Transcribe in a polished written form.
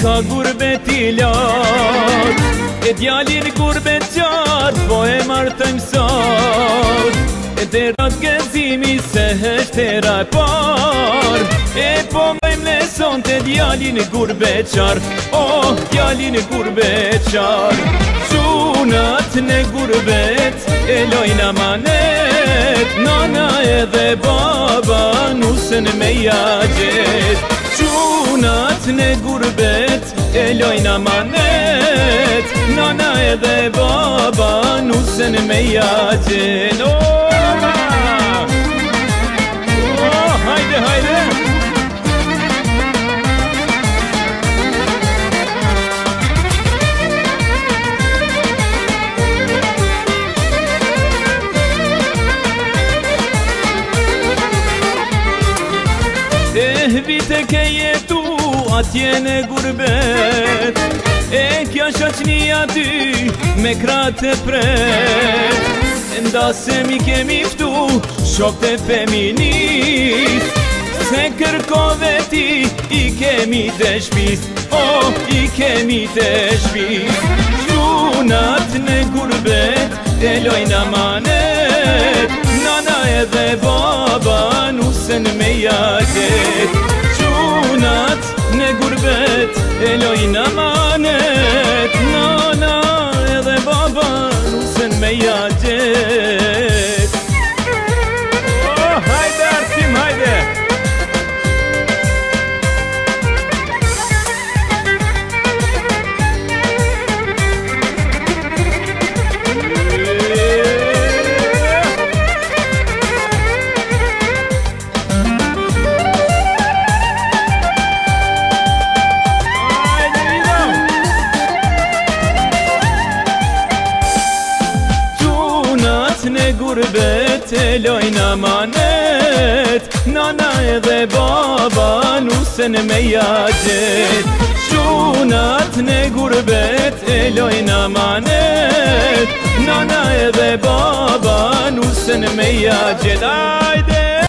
ka gurbet i lar, e djalin gurbet qarë, po e martojmë sot. E derat gëzimi se heshtera e par, e po mëjmë leson të djalin gurbet qarë, oh, djalin gurbet qarë. Qunat në gurbet e lojnë amanet, nana edhe baba nusen me jagjet. Qunat në gurbet e lojnë amanet, nana edhe baba nusen me jagjet. Hajde, hajde! Vite ke jetu atje në gurbet, e kja shaqnia ty me kratë e pret. Ndasemi kemi ftu shok të feminist, se kërkove ti i kemi të shpis, oh, i kemi të shpis. Qunat në gurbet e lojnë amanet, nana edhe baba nusen me jagjet. Qunat në gurbet e lojnë amanet, nana edhe baba nusen me jagjet. Oh, hajde Arsim, hajde! Në gurbet e lojnë amanet, nana edhe baba nusen me jagjet. Qunat në gurbet e lojnë amanet, nana edhe baba nusen me jagjet. Ajde!